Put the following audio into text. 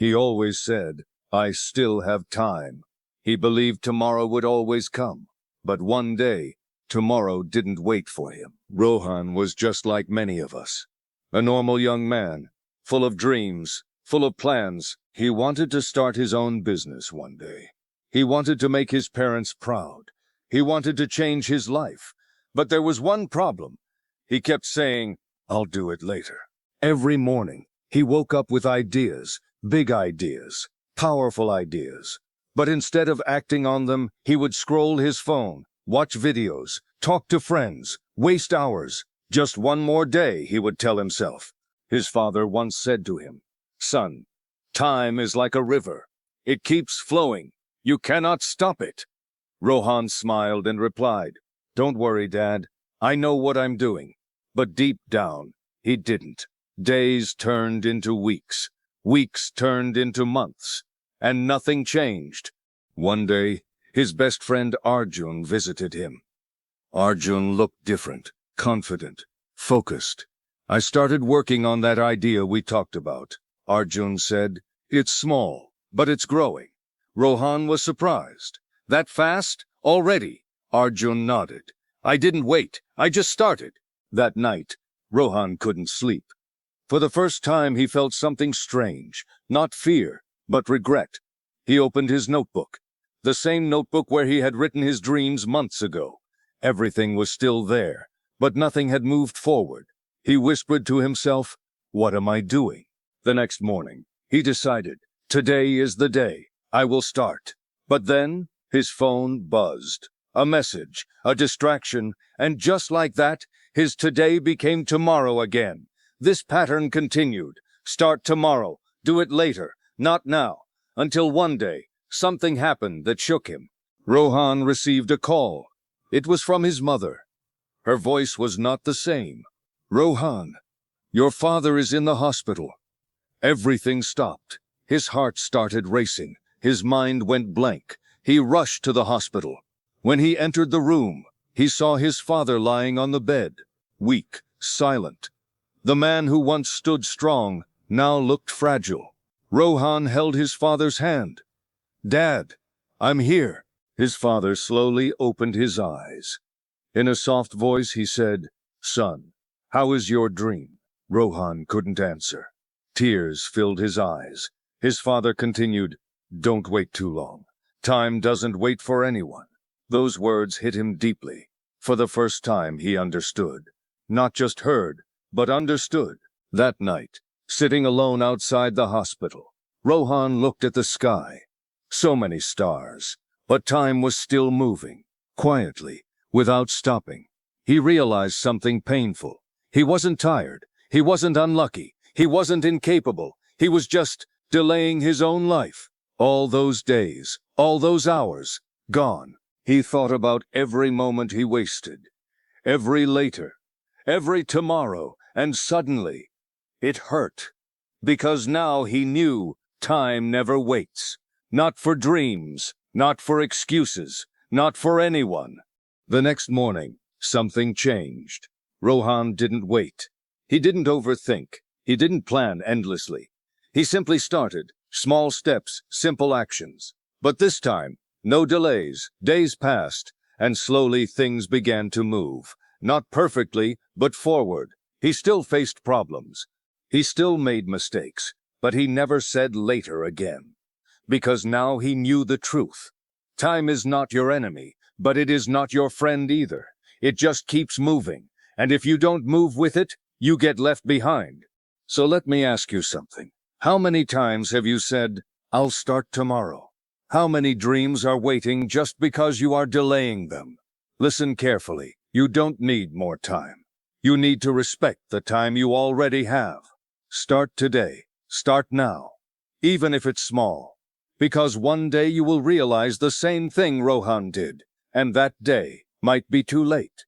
He always said, "I still have time." He believed tomorrow would always come. But one day, tomorrow didn't wait for him. Rohan was just like many of us. A normal young man, full of dreams, full of plans. He wanted to start his own business one day. He wanted to make his parents proud. He wanted to change his life. But there was one problem. He kept saying, "I'll do it later." Every morning, he woke up with ideas, big ideas, powerful ideas. But instead of acting on them, he would scroll his phone, watch videos, talk to friends, waste hours. Just one more day, he would tell himself. His father once said to him, "Son, time is like a river. It keeps flowing. You cannot stop it." Rohan smiled and replied, "Don't worry, Dad. I know what I'm doing." But deep down, he didn't. Days turned into weeks. Weeks turned into months. And nothing changed. One day, his best friend Arjun visited him. Arjun looked different, confident, focused. "I started working on that idea we talked about," Arjun said. "It's small, but it's growing." Rohan was surprised. "That fast? Already?" Arjun nodded. "I didn't wait. I just started." That night, Rohan couldn't sleep. For the first time, he felt something strange, not fear, but regret. He opened his notebook, the same notebook where he had written his dreams months ago. Everything was still there, but nothing had moved forward. He whispered to himself, "What am I doing?" The next morning, he decided, "Today is the day. I will start." But then, his phone buzzed. A message, a distraction, and just like that, his today became tomorrow again. This pattern continued. Start tomorrow. Do it later. Not now. Until one day, something happened that shook him. Rohan received a call. It was from his mother. Her voice was not the same. "Rohan, your father is in the hospital." Everything stopped. His heart started racing. His mind went blank. He rushed to the hospital. When he entered the room, he saw his father lying on the bed, weak, silent. The man who once stood strong now looked fragile. Rohan held his father's hand. "Dad, I'm here." His father slowly opened his eyes. In a soft voice he said, "Son, how is your dream?" Rohan couldn't answer. Tears filled his eyes. His father continued, "Don't wait too long. Time doesn't wait for anyone." Those words hit him deeply. For the first time he understood. Not just heard, but understood. That night, sitting alone outside the hospital, Rohan looked at the sky. So many stars, but time was still moving, quietly, without stopping. He realized something painful. He wasn't tired. He wasn't unlucky. He wasn't incapable. He was just delaying his own life. All those days, all those hours, gone. He thought about every moment he wasted, every later, every tomorrow, and suddenly, it hurt. Because now he knew time never waits. Not for dreams, not for excuses, not for anyone. The next morning, something changed. Rohan didn't wait. He didn't overthink. He didn't plan endlessly. He simply started, small steps, simple actions. But this time, no delays. Days passed, and slowly things began to move. Not perfectly, but forward. He still faced problems. He still made mistakes, but he never said later again. Because now he knew the truth. Time is not your enemy, but it is not your friend either. It just keeps moving, and if you don't move with it, you get left behind. So let me ask you something. How many times have you said, "I'll start tomorrow"? How many dreams are waiting just because you are delaying them? Listen carefully. You don't need more time. You need to respect the time you already have. Start today. Start now. Even if it's small. Because one day you will realize the same thing Rohan did, and that day might be too late.